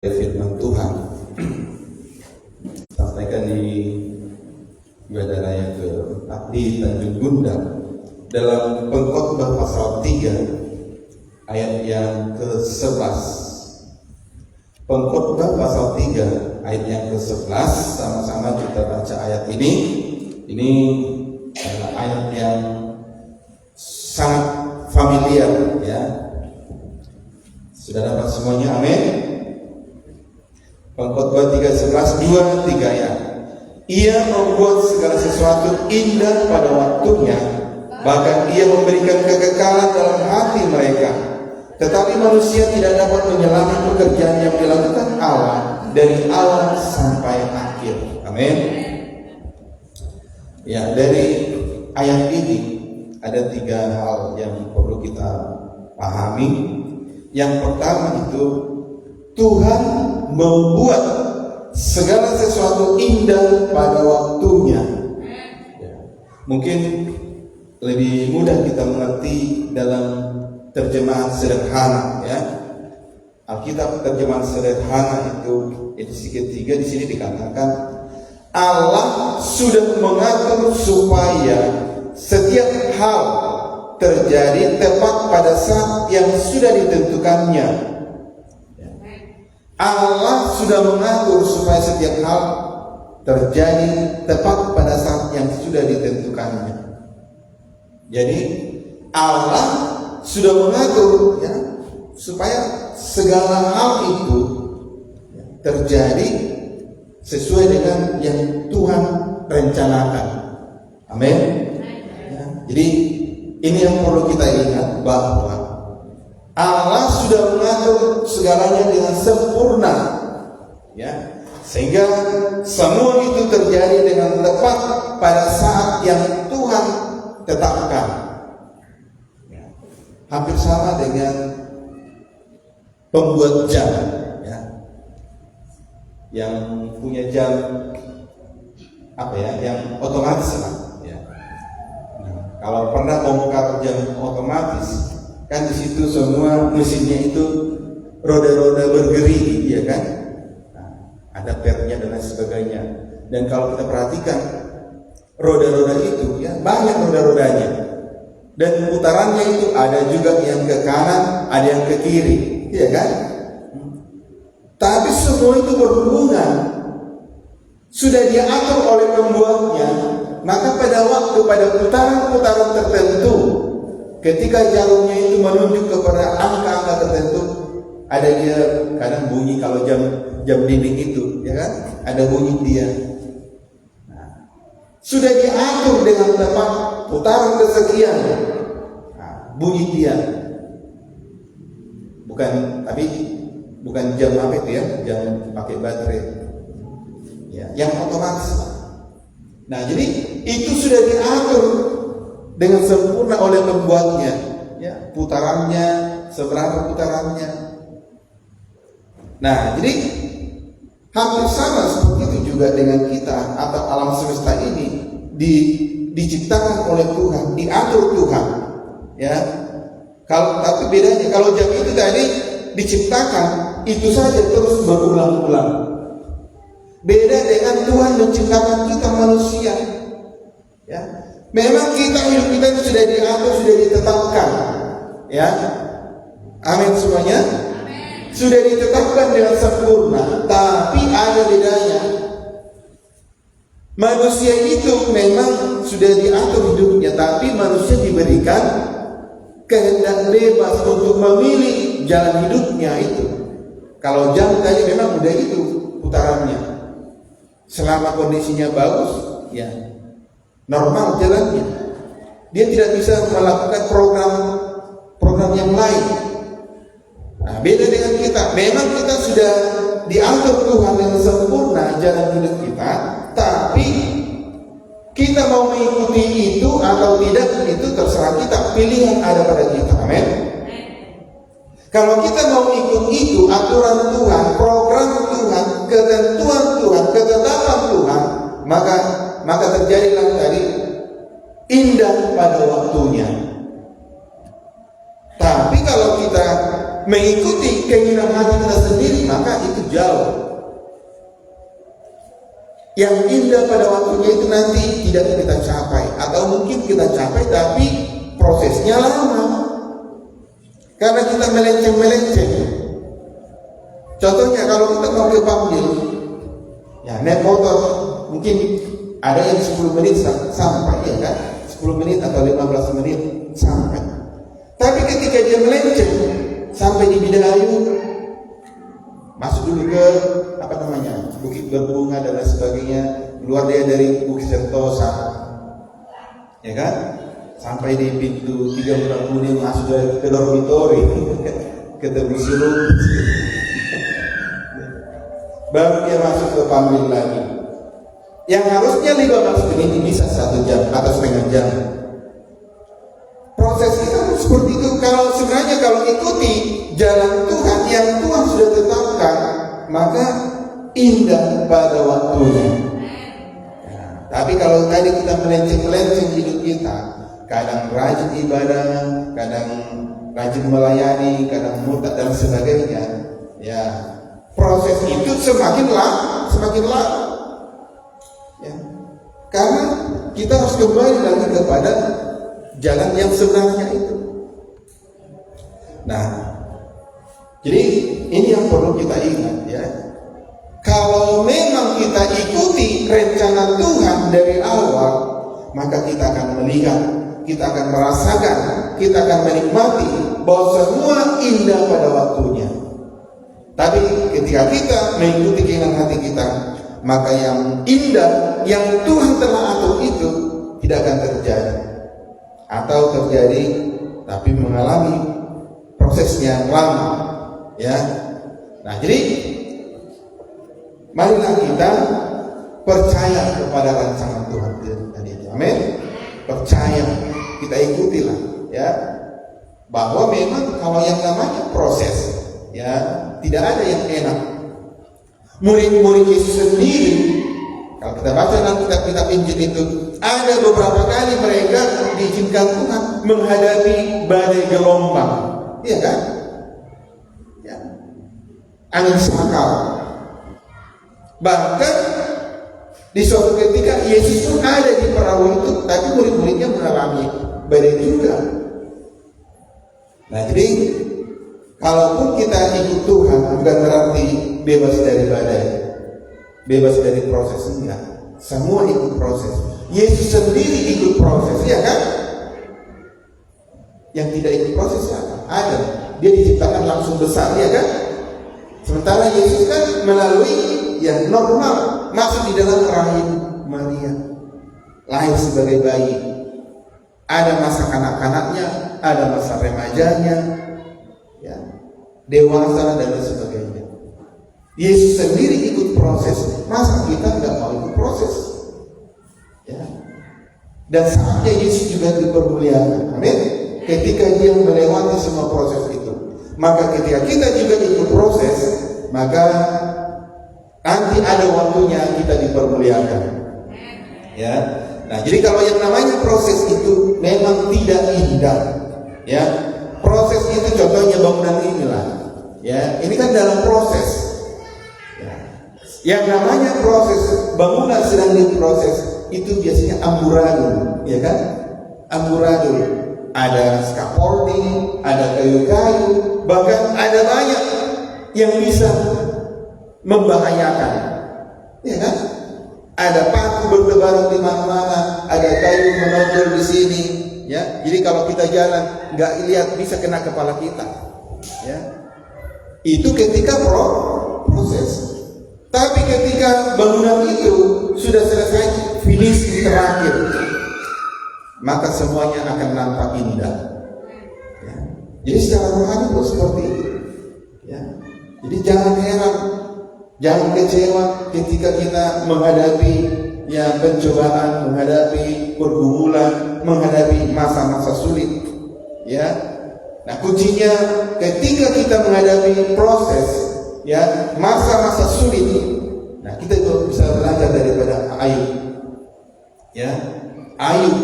Firman Tuhan sampaikan di Ibadah Raya ke-4 di Tanjung Gundang dalam Pengkhotbah pasal 3 ayat yang ke-11. Pengkhotbah pasal 3 ayat yang ke-11, sama-sama kita baca ayat ini. Ini adalah ayat yang sangat familiar, ya. Sudah dapat semuanya? Amin. Pengkhotbah 3:11, 2-3 ya. Ia membuat segala sesuatu indah pada waktunya, bahkan ia memberikan kekekalan dalam hati mereka. Tetapi manusia tidak dapat menyelami pekerjaan yang dilakukan Allah dari awal sampai akhir. Amin. Ya, dari ayat ini ada 3 hal yang perlu kita pahami. Yang pertama itu, Tuhan membuat segala sesuatu indah pada waktunya. Ya. Mungkin lebih mudah kita mengerti dalam terjemahan sederhana, ya. Alkitab terjemahan sederhana itu edisi ketiga di sini dikatakan Allah sudah mengatur supaya setiap hal terjadi tepat pada saat yang sudah ditentukannya. Allah sudah mengatur supaya setiap hal terjadi tepat pada saat yang sudah ditentukannya. Jadi Allah sudah mengatur, ya, supaya segala hal itu terjadi sesuai dengan yang Tuhan rencanakan. Amin. Ya, jadi ini yang perlu kita ingat, bahwa Allah sudah mengatur segalanya dengan sempurna, ya, sehingga semua itu terjadi dengan tepat pada saat yang Tuhan tetapkan. Ya. Hampir sama dengan pembuat jam, ya, yang punya jam yang otomatis lah. Ya. Nah, kalau pernah bongkar jam otomatis, kan di situ semua mesinnya itu roda-roda bergerigi, ya kan? Nah, ada pernya dan lain sebagainya. Dan kalau kita perhatikan roda-roda itu, ya, banyak roda-rodanya. Dan putarannya itu ada juga yang ke kanan, ada yang ke kiri, ya kan? Tapi semua itu berhubungan, sudah diatur oleh pembuatnya. Maka pada putaran-putaran tertentu, ketika jarumnya itu menunjuk kepada angka-angka tertentu, ada dia kadang bunyi. Kalau jam dinding itu, ya kan, ada bunyi dia. Nah, sudah diatur dengan tepat putaran kesekian, bunyi dia. Bukan jam apa itu, ya, jam pakai baterai, ya, yang otomatis. Nah, jadi itu sudah diatur dengan sempurna oleh pembuatnya, ya, putarannya, seberapa putarannya. Nah, jadi hampir sama seperti itu juga dengan kita atau alam semesta ini diciptakan oleh Tuhan, diatur Tuhan, ya. Tapi bedanya kalau jam itu tadi diciptakan itu saja terus berulang-ulang. Beda dengan Tuhan menciptakan kita manusia, ya. Memang hidup kita itu sudah diatur, sudah ditetapkan, ya. Amin semuanya. Amin. Sudah ditetapkan dengan sempurna, tapi ada bedanya. Manusia itu memang sudah diatur hidupnya, tapi manusia diberikan kehendak bebas untuk memilih jalan hidupnya itu. Kalau jam tadi memang udah itu putarannya. Selama kondisinya bagus, ya, normal jalannya. Dia tidak bisa melakukan program yang lain. Nah, beda dengan kita. Memang kita sudah diatur Tuhan dengan sempurna jalan hidup kita, tapi kita mau mengikuti itu atau tidak, itu terserah kita. Pilihan ada pada kita. Amin. Kalau kita mau ikut itu, aturan Tuhan, program Tuhan, ketentuan Tuhan, ketetapan Tuhan, maka terjadilah tadi indah pada waktunya. Tapi kalau kita mengikuti keinginan hati kita sendiri, maka itu jauh. Yang indah pada waktunya itu nanti tidak kita capai, atau mungkin kita capai tapi prosesnya lama karena kita melenceng. Contohnya kalau kita mau ke Bangil, ya naik motor mungkin ada yang 10 menit sampai, ya kan? 10 menit atau 15 menit sampai. Tapi ketika dia melenceng sampai di Bidarayu, masuk dulu ke Bukit Berbunga dan lain sebagainya, keluar dia dari Bukit Sentosa, ya kan? Sampai di pintu 3 Kuning, masuk ke dormitori, ketemu suruh, baru dia masuk ke Pambil lagi. Yang harusnya 15 menit bisa 1 jam atau setengah jam. Proses kita seperti itu. Kalau ikuti jalan Tuhan yang Tuhan sudah tetapkan, maka indah pada waktunya. Tapi kalau tadi kita melenceng hidup kita, kadang rajin ibadah, kadang rajin melayani, kadang murtad dan sebagainya, ya proses itu semakin lama. Ya. Karena kita harus kembali lagi kepada jalan yang sebenarnya itu. Nah, jadi ini yang perlu kita ingat, ya. Kalau memang kita ikuti rencana Tuhan dari awal, maka kita akan melihat, kita akan merasakan, kita akan menikmati bahwa semua indah pada waktunya. Tapi ketika kita mengikuti keinginan hati kita, maka yang indah yang Tuhan telah atur itu tidak akan terjadi, atau terjadi tapi mengalami prosesnya lama, ya. Nah, jadi marilah kita percaya kepada rancangan Tuhan tadi. Amin. Percaya, kita ikutilah, ya. Bahwa memang kalau yang namanya proses, ya, tidak ada yang enak. Murid-murid Yesus sendiri, kalau kita baca dalam kitab Injil itu, ada beberapa kali mereka diizinkan Tuhan menghadapi badai gelombang, iya kan? Ya. Angin sakal. Bahkan di suatu ketika Yesus pun ada di perahu itu, tapi murid-muridnya mengalami badai juga. Nah, jadi kalaupun kita ikut Tuhan, bukan berarti bebas dari badai, bebas dari proses, enggak. Semua ikut proses. Yesus sendiri ikut proses, ya kan? Yang tidak ikut proses apa? Ada. Dia diciptakan langsung besar, ya kan? Sementara Yesus kan melalui yang normal, masuk di dalam rahim Maria, lahir sebagai bayi. Ada masa kanak-kanaknya, ada masa remajanya, ya, dewasa dan sebagainya. Yesus sendiri ikut proses, masa kita nggak mau ikut proses? Ya. Dan saatnya Yesus juga dipermuliakan, amin. Ketika dia melewati semua proses itu, maka ketika kita juga ikut proses, maka nanti ada waktunya kita dipermuliakan. Ya. Nah, jadi kalau yang namanya proses itu memang tidak indah, ya. Proses itu contohnya bangunan inilah, ya. Ini kan dalam proses. Ya. Yang namanya proses bangunan sedang diproses itu biasanya amburadul, ya kan? Amburadul. Ada scaffolding, ada kayu-kayu, bahkan ada banyak yang bisa membahayakan, ya kan? Ada paku bertebaran di mana-mana, ada kayu menonjol di sini, ya. Jadi kalau kita jalan nggak lihat bisa kena kepala kita, ya. Itu ketika proses. Tapi ketika bangunan itu sudah selesai, finish terakhir, maka semuanya akan nampak indah. Ya. Jadi secara rohani pun seperti itu, ya. Jadi jangan heran, jangan kecewa ketika kita menghadapi ya pencobaan, menghadapi pergumulan, menghadapi masa-masa sulit, ya. Nah, kuncinya ketika kita menghadapi proses, ya, masa-masa sulit, nah kita juga bisa belajar daripada Ayub, ya. Ayub,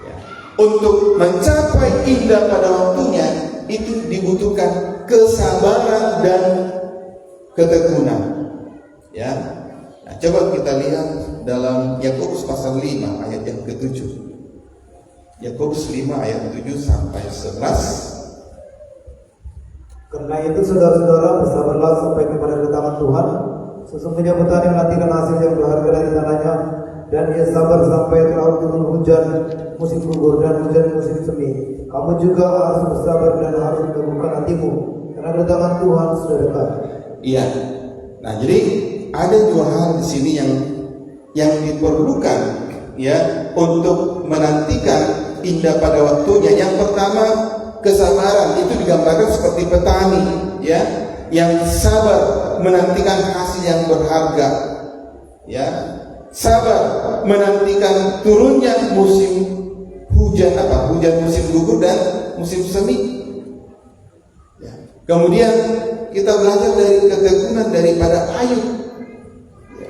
ya, untuk mencapai indah pada waktunya, itu dibutuhkan kesabaran dan ketekunan. Ya. Nah, coba kita lihat dalam Yakobus pasal 5 ayat yang ke-7. Yakobus 5 ayat 7 sampai 11. Karena itu saudara-saudara, bersabarlah sampai kepada kedatangan Tuhan. Sesungguhnya petani menantikan hasil yang berharga dari tanahnya, dan ia sabar sampai telah turun hujan musim gugur dan hujan musim semi. Kamu juga harus bersabar dan harus meneguhkan hatimu, karena kedatangan Tuhan sudah dekat. Iya. Nah, jadi ada dua hal di sini yang diperlukan ya untuk menantikan indah pada waktunya. Yang pertama, kesabaran. Itu digambarkan seperti petani ya, yang sabar menantikan hasil yang berharga. Ya. Sabar menantikan turunnya musim hujan hujan musim gugur dan musim semi. Ya. Kemudian kita belajar dari ketekunan daripada Ayub. Ya.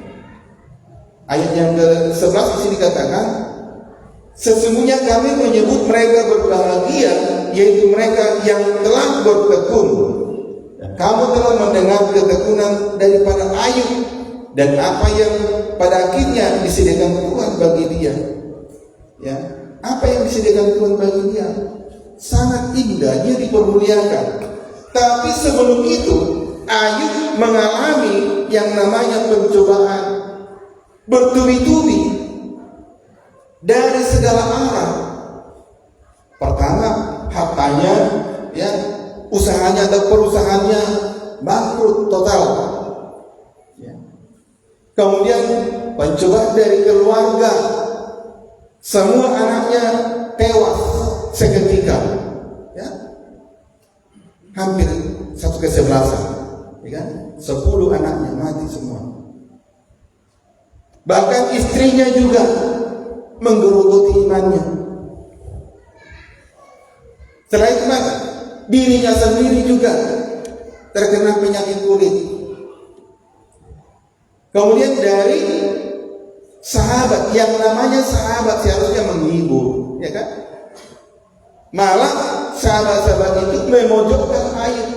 Ayat yang ke-11 di sini dikatakan, sesungguhnya kami menyebut mereka berbahagia, yaitu mereka yang telah bertekun. Kamu telah mendengar ketekunan daripada Ayub dan apa yang pada akhirnya disediakan Tuhan bagi dia. Ya, apa yang disediakan Tuhan bagi dia sangat indah, dia dipermuliakan. Tapi sebelum itu Ayub mengalami yang namanya pencobaan bertubi-tubi dari segala arah. Pertama, hartanya, ya, usahanya atau perusahaannya bangkrut total. Ya. Kemudian pencobaan dari keluarga, semua anaknya tewas seketika. Ya. Hampir 1/11, ya kan? 10 anaknya mati semua. Bahkan istrinya juga menggerogoti imannya. Setelah itu dirinya sendiri juga terkena penyakit kulit. Kemudian dari sahabat, yang namanya sahabat seharusnya menghibur, ya kan? Malah sahabat-sahabat itu memojokkan Ayub.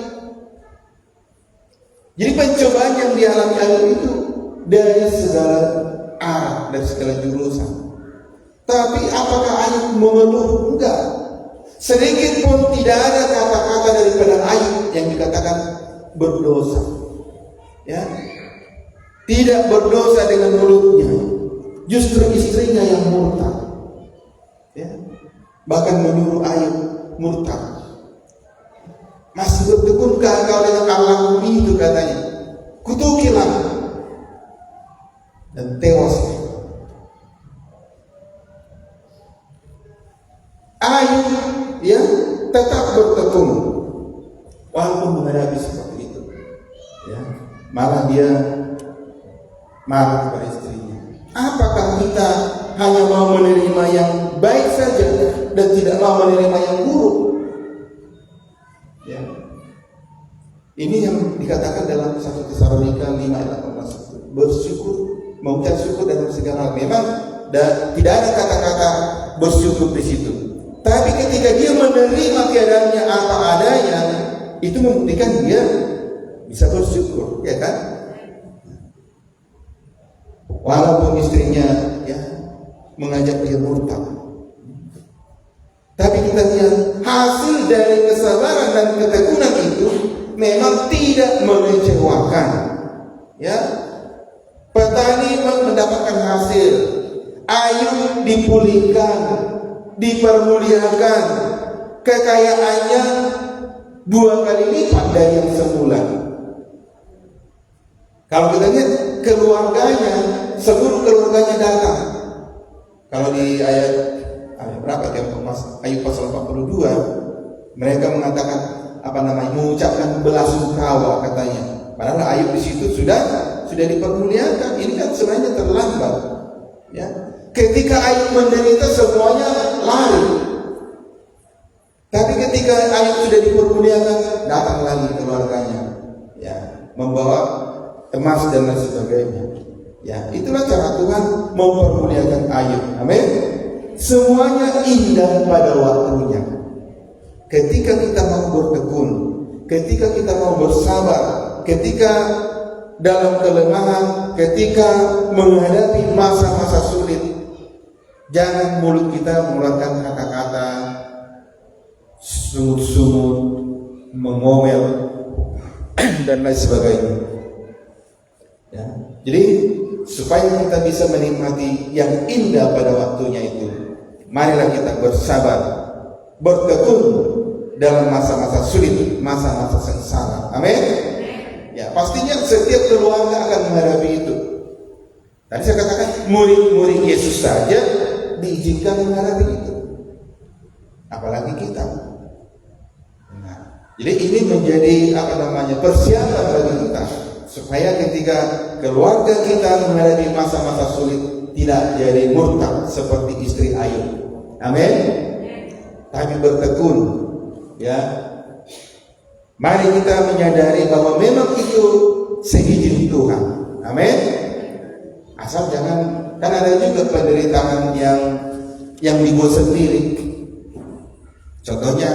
Jadi pencobaan yang dialami Ayub itu dari segala arah, dari segala jurusan. Tapi apakah Ayub mengeluh? Enggak. Sedikit pun tidak ada kata-kata daripada Ayub yang dikatakan berdosa. Ya. Tidak berdosa dengan mulutnya. Justru istrinya yang murtad. Ya. Bahkan menyuruh Ayub murtad. Masih bertekunkah engkau dengan Allahmu itu, katanya. Kutukilah. Dan tewas. Ayub ya tetap bertekun walaupun menghadapi seperti itu. Ya. Malah dia marah kepada istrinya. Apakah kita hanya mau menerima yang baik saja dan tidak mau menerima yang buruk? Ya. Ini yang dikatakan dalam 1 Tesalonika 5 ayat 18. Bersyukur, mengucap syukur dalam segala hal. Memang tidak ada kata-kata bersyukur di situ. Tapi ketika dia menerima keadaannya apa adanya, itu membuktikan dia bisa bersyukur, ya kan? Walaupun istrinya ya mengajak dia murtad. Tapi kita lihat hasil dari kesabaran dan ketekunan itu memang tidak mengecewakan. Ya, petani mendapatkan hasil, Ayub dipulihkan, dipermuliakan, kekayaannya 2 kali lipat dari yang semula. Kalau kita lihat keluarganya, seluruh keluarganya datang. Kalau di ayat berapa Ayub pasal 42, mereka mengatakan mengucapkan belasungkawa katanya. Padahal Ayub di situ sudah dipermuliakan. Ini kan sebenarnya terlambat. Ya. Ketika Ayub menderita semuanya lari. Tapi ketika Ayub sudah dipermuliakan, datang lagi keluarganya. Ya, membawa emas dan lain sebagainya. Ya, itulah cara Tuhan mempermuliakan Ayub. Amin. Semuanya indah pada waktunya. ketika kita mau bertekun, ketika kita mau bersabar, ketika dalam kelemahan, ketika menghadapi masa-masa sulit, jangan mulut kita mengeluarkan kata-kata sungut-sungut, mengomel, dan lain sebagainya. Ya. Jadi supaya kita bisa menikmati yang indah pada waktunya itu, marilah kita bersabar, bertekun dalam masa-masa sulit, masa-masa sengsara. Amin. Ya, pastinya setiap keluarga akan menghadapi itu. Tadi saya katakan murid-murid Yesus saja diizinkan menghadapi itu, apalagi kita. Nah, jadi ini menjadi persiapan bagi kita supaya ketika keluarga kita menghadapi masa-masa sulit tidak jadi murtad seperti istri Ayub. Amin. Tapi bertekun, ya. Mari kita menyadari bahwa memang itu seizin Tuhan. Amin. Asal jangan, kan ada juga penderitaan yang dibuat sendiri. Contohnya,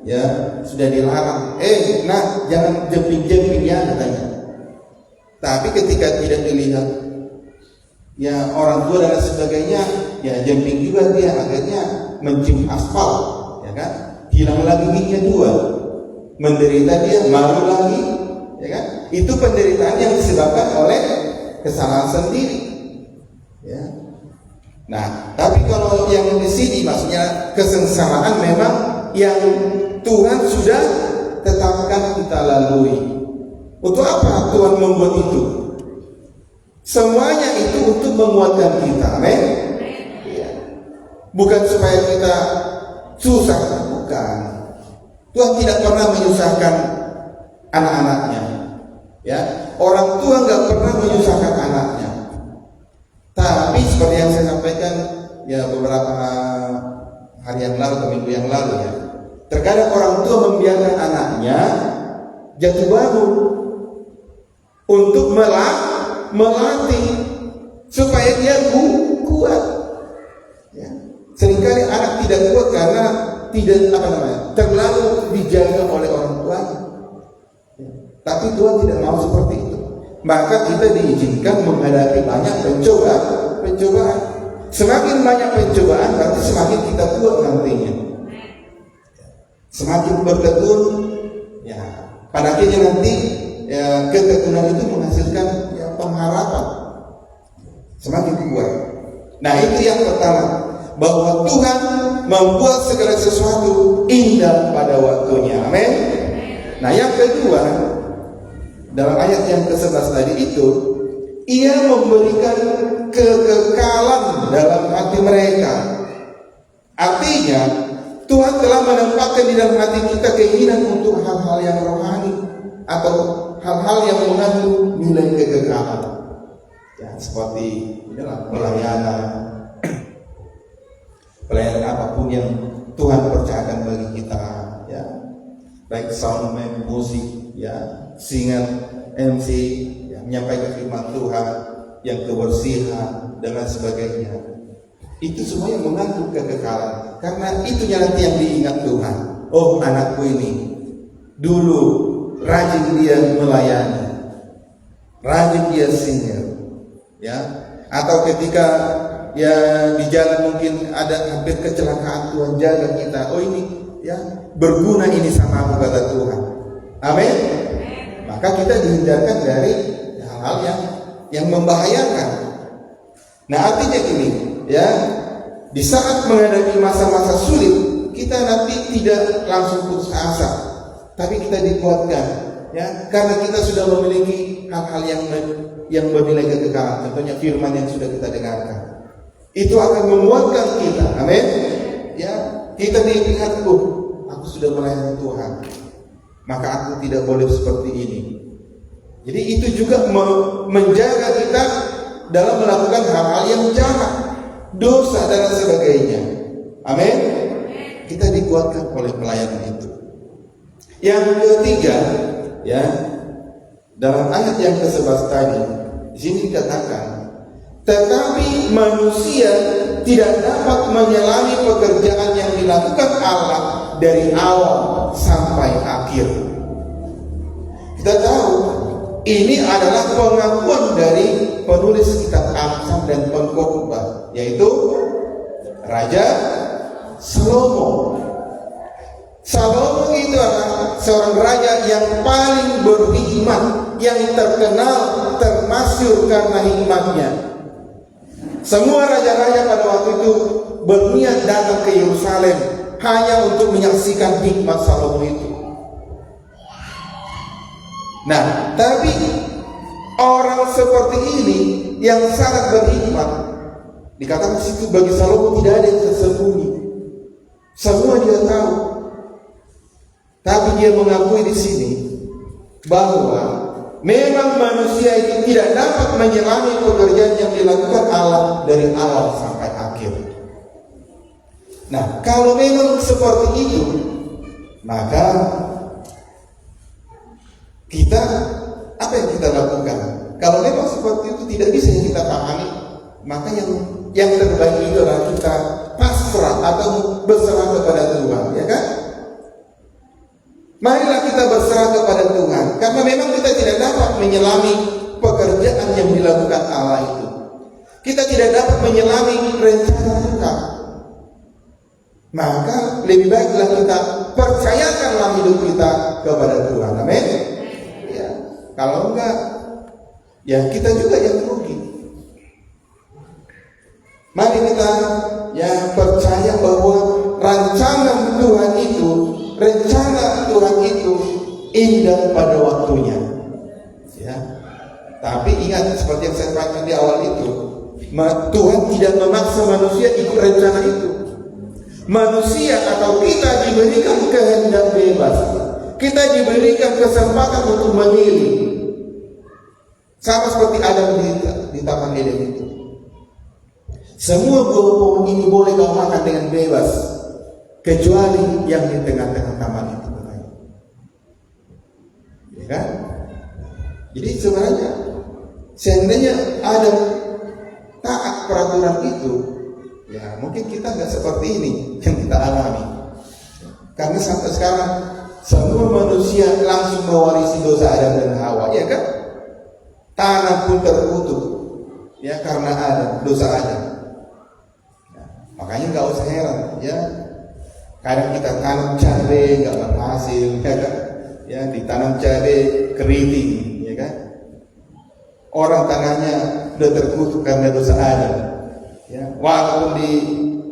ya sudah dilarang, jangan jemping-jemping ya katanya. Tapi ketika tidak dilihat, ya orang tua dan sebagainya, ya jemping juga dia, akhirnya mencium aspal, ya kan? Hilang lagi giginya 2, menderita dia, malu lagi, ya kan? Itu penderitaan yang disebabkan oleh kesalahan sendiri, ya. Nah, tapi kalau yang di sini maksudnya kesengsaraan memang yang Tuhan sudah tetapkan kita lalui. Untuk apa Tuhan membuat itu? Semuanya itu untuk menguatkan kita, amin. Ya. Bukan supaya kita susah, bukan. Tuhan tidak pernah menyusahkan anak-anaknya. Ya, orang tua nggak pernah menyusahkan anaknya. Tapi seperti yang saya sampaikan ya beberapa hari yang lalu atau minggu yang lalu ya, terkadang orang tua membiarkan anaknya jatuh bangun untuk melatih supaya dia kuat. Ya. Seringkali anak tidak kuat karena tidak terlalu dijaga oleh orang tuanya. Ya. Tapi Tuhan tidak mau seperti itu. Maka kita diizinkan menghadapi banyak pencobaan. Semakin banyak pencobaan berarti semakin kita kuat nantinya. Semakin bertekun, ya pada akhirnya nanti ya, ketekunan itu menghasilkan ya, pengharapan. Semakin kuat. Nah itu yang pertama, bahwa Tuhan membuat segala sesuatu indah pada waktunya. Amin. Nah yang kedua, dalam ayat yang ke-11 tadi itu, Ia memberikan kekekalan dalam hati mereka. Artinya Tuhan telah menempatkan di dalam hati kita keinginan untuk hal-hal yang rohani atau hal-hal yang mengandung nilai kekekalan. Ya, seperti inilah pelayanan apapun yang Tuhan percayakan bagi kita, ya. Baik soundman, musik, ya, singer, MC, ya, menyampaikan firman Tuhan, yang kebersihan dan lain sebagainya. Itu semuanya mengandung kekekalan. Karena itu nanti yang diingat Tuhan. Oh, anakku ini dulu rajin dia melayani, rajin dia singer, ya. Atau ketika ya di jalan mungkin ada hampir kecelakaan, Tuhan jaga kita. Oh ini ya berguna ini sama aku, kata Tuhan. Amin. Maka kita dihindarkan dari hal-hal yang membahayakan. Nah artinya ini ya, di saat menghadapi masa-masa sulit kita nanti tidak langsung putus asa, tapi kita dikuatkan, ya, karena kita sudah memiliki hal-hal yang bernilai kekekalan. Contohnya firman yang sudah kita dengarkan, itu akan menguatkan kita. Amin. Ya, kita dilihat, aku sudah melayani Tuhan, maka aku tidak boleh seperti ini. Jadi itu juga menjaga kita dalam melakukan hal-hal yang jahat, dosa dan sebagainya. Amin. Kita dikuatkan oleh pelayanan itu. Yang ketiga, ya, dalam ayat yang ke-11 tadi, di sini dikatakan, tetapi manusia tidak dapat menyelami pekerjaan yang dilakukan Allah dari awal sampai akhir. Kita tahu ini adalah pengakuan dari penulis kitab Amsal dan pengkhotbah, yaitu Raja Salomo. Salomo itu adalah seorang raja yang paling berhikmat, yang terkenal, termasyhur karena hikmatnya. Semua raja-raja pada waktu itu berniat datang ke Yerusalem hanya untuk menyaksikan hikmat Salomo itu. Nah, tapi orang seperti ini yang sangat berhikmat, dikatakan di situ bagi Salomo tidak ada yang tersembunyi. Semua dia tahu. Tapi dia mengakui di sini bahwa memang manusia itu tidak dapat menyelami pekerjaan yang dilakukan Allah dari awal sampai akhir. Nah, kalau memang seperti itu, maka kita, apa yang kita lakukan? Kalau memang seperti itu tidak bisa yang kita pahami, maka yang terbaik itu adalah kita pasrah atau berserah kepada Tuhan, ya kan? Marilah kita berserah kepada Tuhan, karena memang kita tidak dapat menyelami pekerjaan yang dilakukan Allah itu. Kita tidak dapat menyelami rencana Tuhan. Maka lebih baiklah kita percayakanlah hidup kita kepada Tuhan. Amin. Ya, kalau enggak, ya kita juga yang rugi. Mari kita percaya bahwa rancangan Tuhan itu, rencana Tuhan itu indah pada waktunya. Ya. Tapi ingat seperti yang saya katakan di awal itu, Tuhan tidak memaksa manusia ikut rencana itu. Manusia atau kita diberikan kehendak bebas. Kita diberikan kesempatan untuk memilih. Sama seperti Adam di Taman Eden itu. Semua buah-buah ini boleh kau makan dengan bebas, kecuali yang di tengah-tengah taman itu. Ya kan? Jadi sebenarnya seandainya Adam taat peraturan itu, ya mungkin kita nggak seperti ini yang kita alami. Karena sampai sekarang semua manusia langsung mewarisi dosa Adam dan Hawa, ya kan? Tanah pun terkutuk, ya karena Adam, dosa Adam. Makanya nggak usah heran, ya. Kadang kita tanam cabai nggak berhasil, ya kan? Ya ditanam cabai keriting, ya kan? Orang tanahnya udah terkutuk karena dosa Adam. Ya, walaupun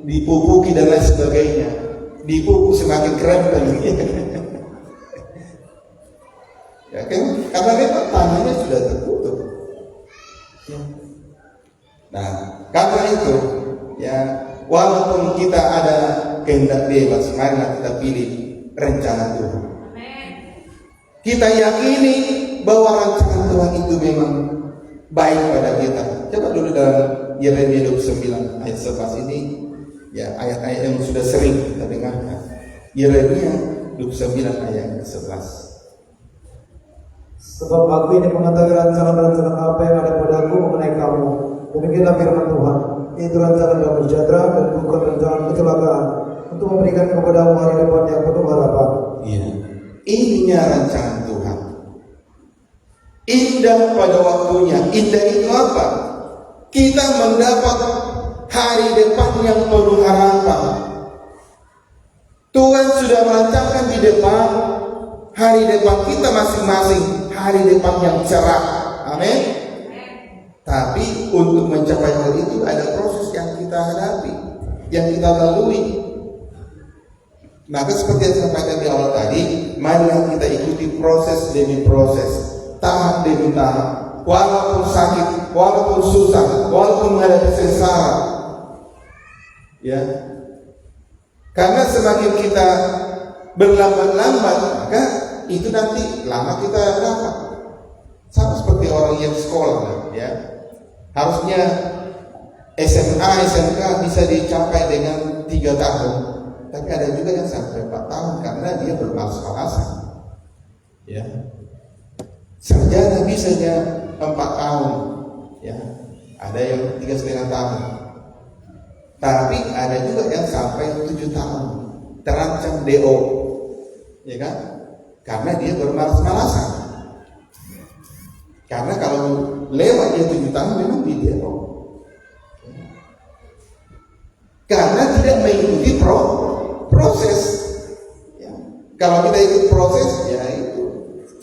dipupuki dan lain sebagainya, dipupuk semakin kerempeng. Ya kan? Karena memang tanahnya sudah terkutuk. Ya. Nah, karena itu, ya. Walaupun kita ada kehendak bebas, marilah kita pilih rencana Tuhan. Kita yakini bahwa rancangan Tuhan itu memang baik pada kita. Coba dulu dalam Yeremia 29 ayat 11 ini, ya ayat-ayat yang sudah sering kita dengarkan. Yeremia 29 ayat 11. Sebab aku ini mengetahui rancangan-rancangan apa yang ada padaku mengenai kamu. Demikianlah firman Tuhan, yaitu rancangan damai sejahtera dan bukan rancangan kecelakaan, untuk memberikan kepadamu hari depan yang penuh harapan. Iya, ininya rancangan Tuhan. Indah pada waktunya. Indah itu apa? Kita mendapat hari depan yang penuh harapan. Tuhan sudah merancangkan di depan hari depan kita masing-masing, hari depan yang cerah. Amin. Tapi untuk mencapai hal itu ada proses yang kita hadapi, yang kita lalui. Maka seperti yang saya sampaikan di awal tadi, marilah kita ikuti proses demi proses, tahap demi tahap. Walaupun sakit, walaupun susah, walaupun menghadapi sengsara, ya. Karena semakin kita berlambat-lambat, maka itu nanti lama kita dapat. Sama seperti orang yang sekolah, ya. Harusnya SMA, SMK bisa dicapai dengan 3 tahun, tapi ada juga yang sampai 4 tahun karena dia bermalas-malasan. Ya, sarjana bisanya 4 tahun, ya. Ada yang 3,5 tahun, tapi ada juga yang sampai 7 tahun. terancam DO, ya kan? Karena dia bermalas-malasan. Karena kalau lewat dia 7 tahun memang di DO. Karena tidak mengikuti proses. Ya. Kalau kita ikut proses, ya itu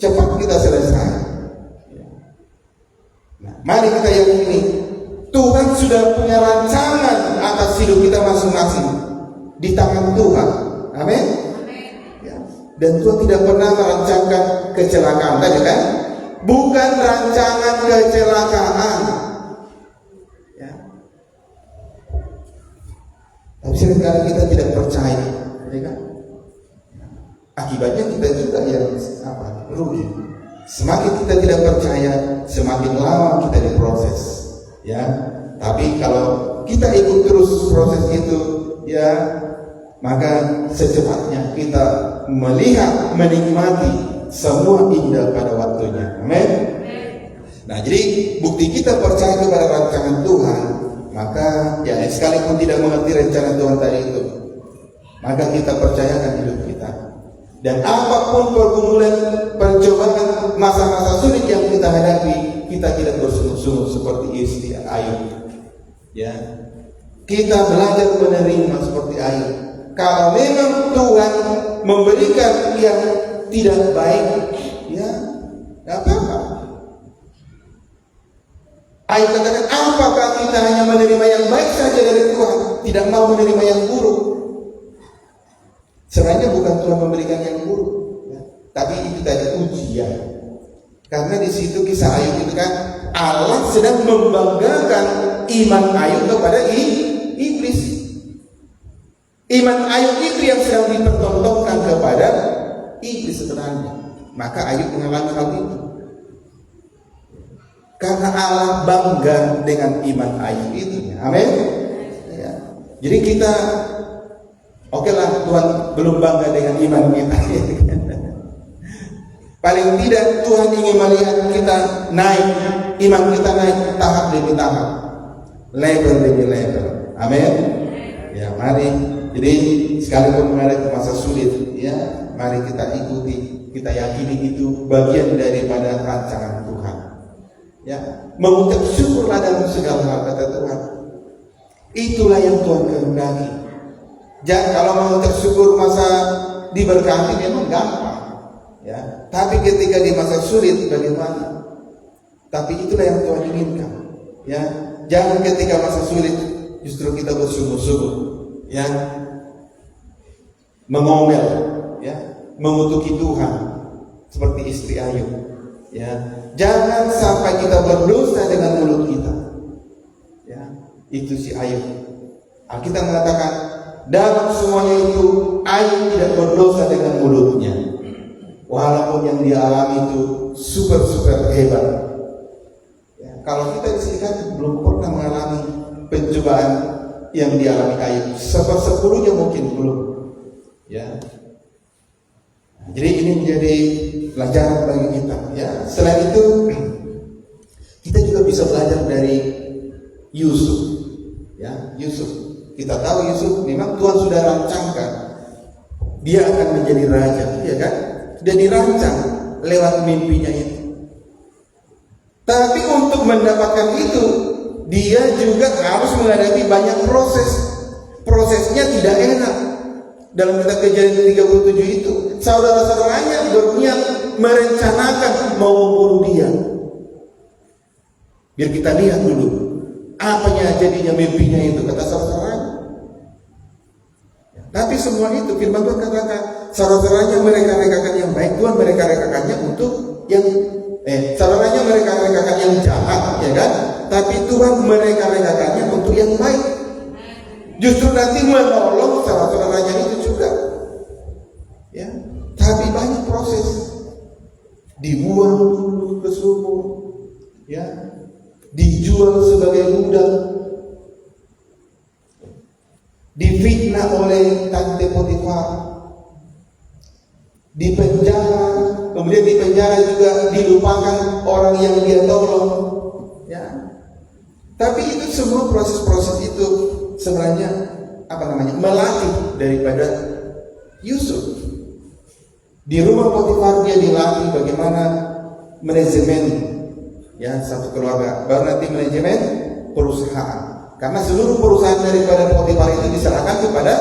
cepat kita selesai. Ya. Nah, mari kita yakini Tuhan sudah punya rancangan atas hidup kita masing-masing di tangan Tuhan. Amin. Ya. Dan Tuhan tidak pernah merancangkan kecelakaan, tadi kan? Bukan rancangan kecelakaan. Tapi seringkali kita tidak percaya, ya kan? Akibatnya kita juga yang rugi. Semakin kita tidak percaya, semakin lama kita diproses, ya. Tapi kalau kita ikut terus proses itu, ya, maka secepatnya kita melihat, menikmati semua indah pada waktunya. Amin. Nah, jadi bukti kita percaya kepada rancangan Tuhan. Maka ya sekalipun tidak mengerti rencana Tuhan tadi itu, maka kita percayakan hidup kita. Dan apapun pergumulan, percobaan, masa-masa sulit yang kita hadapi, kita tidak bersungguh-sungguh seperti istri Ayub. Ya, kita belajar menerima seperti Ayub. Kalau memang Tuhan memberikan yang tidak baik, ya nggak apa-apa. Ayub katakan, apakah kita hanya menerima yang baik saja dari Tuhan, tidak mau menerima yang buruk? Sebenarnya bukan Tuhan memberikan yang buruk, ya. Tapi itu tadi ujian. Karena di situ kisah Ayub itu kan Allah sedang membanggakan iman Ayub kepada iblis. Iman Ayub itu yang sedang dipertontonkan kepada iblis sebenarnya. Maka Ayub mengalami hal itu. Karena Allah bangga dengan iman Ayub itu. Amin. Ya. Jadi kita, oke lah, Tuhan belum bangga dengan iman kita. Paling tidak Tuhan ingin melihat kita naik, iman kita naik tahap demi tahap, level demi level. Amin. Ya, mari. Jadi sekalipun menghadapi masa sulit, ya, mari kita ikuti, kita yakini itu bagian daripada rancangan Tuhan. Ya, mengucap syukurlah dalam segala hal, kata Tuhan. Itulah yang Tuhan kehendaki. Jangan kalau mengucap syukur masa diberkati memang gampang, ya. Tapi ketika di masa sulit bagaimana? Tapi itulah yang Tuhan inginkan, ya. Jangan ketika masa sulit justru kita bersungguh-sungguh, ya, mengomel, ya, mengutuki Tuhan seperti istri Ayub, ya. Jangan sampai kita berdosa dengan mulut kita, ya. Itu si Ayub. Alkitab mengatakan dalam semuanya itu Ayub tidak berdosa dengan mulutnya, walaupun yang dia alami itu super hebat, ya. Kalau kita disini belum pernah mengalami pencobaan yang dialami Ayub, 1/10 mungkin belum, ya. Jadi ini menjadi pelajaran bagi kita, ya. Selain itu kita juga bisa belajar dari Yusuf, ya. Yusuf, kita tahu Yusuf memang Tuhan sudah rancangkan dia akan menjadi raja, ya kan? Dan dirancang lewat mimpinya itu. Tapi untuk mendapatkan itu dia juga harus menghadapi banyak proses. Prosesnya tidak enak. Dalam kitab Kejadian 37 itu, saudara-saudaranya berniat merencanakan mau membunuh dia. Biar kita lihat dulu apanya jadinya mimpinya itu, kata saudara-saudaranya. Tapi semua itu firman Tuhan katakan, saudara-saudaranya mereka rekakan yang baik, Tuhan mereka rekakannya untuk yang saudaranya mereka rekakan yang jahat, ya kan? Tapi Tuhan mereka rekakannya untuk yang baik. Justru nanti menolong saudara-saudaranya itu juga, ya. Tapi banyak proses, dibuang dulu ke sumur, ya, dijual sebagai budak, difitnah oleh tante Potifar, dipenjara, kemudian di penjara juga dilupakan orang yang dia tolong, ya. Tapi itu semua proses-proses itu sebenarnya melatih daripada Yusuf. Di rumah Potifar dia dilatih bagaimana manajemen ya satu keluarga, baru nanti manajemen perusahaan. Karena seluruh perusahaan daripada Potifar itu diserahkan kepada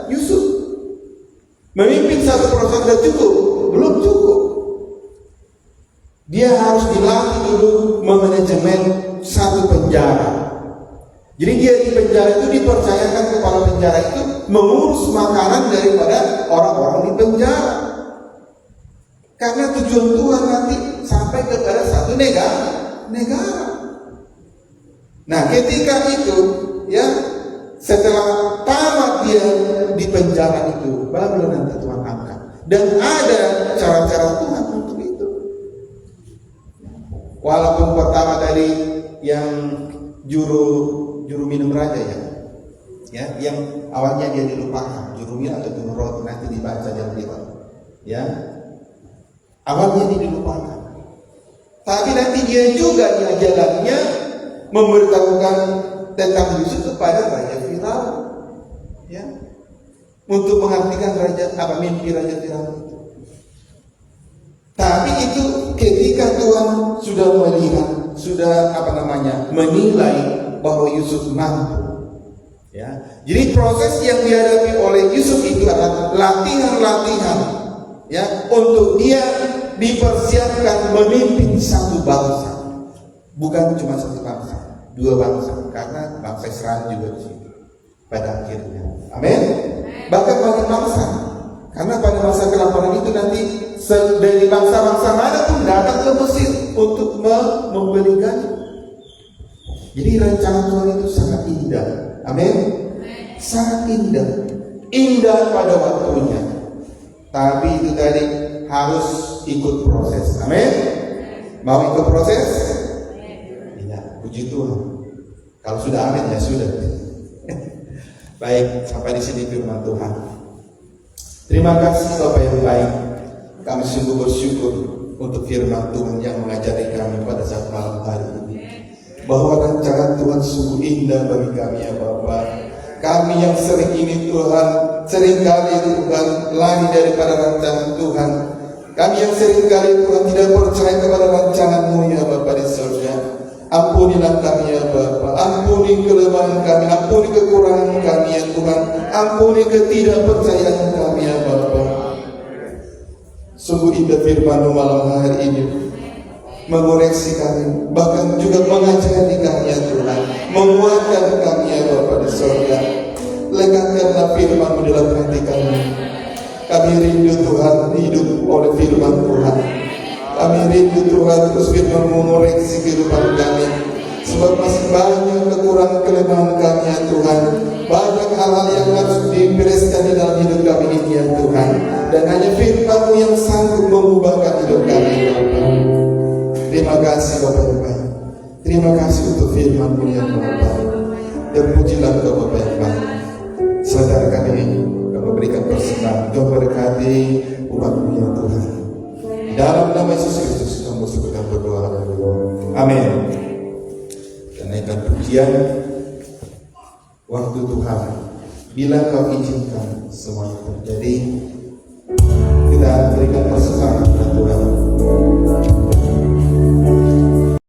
Yusuf. Memimpin satu perusahaan sudah cukup? Belum cukup. Dia harus dilatih dulu memanajemen satu penjara. Jadi dia di penjara itu dipercayakan kepala penjara itu mengurus makanan daripada orang-orang di penjara. Karena tujuan Tuhan nanti sampai kepada satu negara. Nah, ketika itu ya setelah tamat dia di penjara itu, baru nanti Tuhan angkat. Dan ada cara-cara Tuhan untuk itu. Walaupun pertama tadi yang juru minum raja ya, yang awalnya dia dilupakan, juru minum atau juru roti, nanti dibaca dalam kitab. Ya, awalnya dia dilupakan. Tapi nanti dia juga yang jalannya memberitahukan tentang Yusuf kepada Raja Firaun, ya, untuk menghentikan mimpi Raja Firaun itu. Tapi itu ketika Tuhan sudah melihat, sudah menilai bahwa Yusuf mampu. Ya, jadi proses yang dihadapi oleh Yusuf itu adalah latihan-latihan, ya, untuk dia dipersiapkan memimpin satu bangsa, bukan cuma satu bangsa, dua bangsa, karena bangsa Israel juga di situ pada akhirnya. Amin. Bahkan banyak bangsa, karena pada masa kelaparan itu nanti dari bangsa-bangsa mana pun datang ke Mesir untuk membeli gaji. Jadi rancangan Tuhan itu sangat indah. Amin. Sangat indah pada waktunya. Tapi itu tadi harus ikut proses. Amin. Mau ikut proses? Iya, puji Tuhan. Kalau sudah amin ya sudah. Baik, sampai di sini firman Tuhan. Terima kasih Bapak yang baik. Kami sungguh bersyukur untuk firman Tuhan yang mengajari kami pada saat malam hari ini, bahwa rancangan Tuhan sungguh indah bagi kami ya Bapak. Kami yang sering ini Tuhan, seringkali Tuhan lari daripada rancangan Tuhan. Kami yang seringkali Tuhan tidak percaya kepada rancangan-Mu ya Bapak di surga. Ampunilah kami ya Bapa, ampuni kelemahan kami, ampuni kekurangan kami ya Tuhan, ampuni ketidakpercayaan kami ya Bapa. Sungguh indah firman-Mu malam hari ini, mengoreksi kami, bahkan juga mengajari kami ya Tuhan, menguatkan kami ya Bapa di surga. Legakanlah firman-Mu dalam hati kami. Kami rindu Tuhan hidup oleh firman Tuhan. Kami rindu Tuhan terus firman mengoreksi kehidupan kami, sebab masih banyak kekurangan kelemahan kami ya Tuhan. Banyak hal-hal yang harus dibereskan di dalam hidup kami ini ya Tuhan. Dan hanya firman-Mu yang sanggup mengubahkan hidup kami ya Bapa. Terima kasih Bapak yang baik. Terima kasih untuk firman-Mu yang Bapa. Dan pujilah Engkau Bapak yang baik. Saudara kami memberikan persembahan, Tuhan berkati umat-Mu ya Tuhan. Dalam nama Yesus Kristus kami bersyukur berdoa. Amin. Kenaikan pujian waktu Tuhan, bila Kau izinkan semuanya terjadi, kita berikan persembahan kepada Tuhan.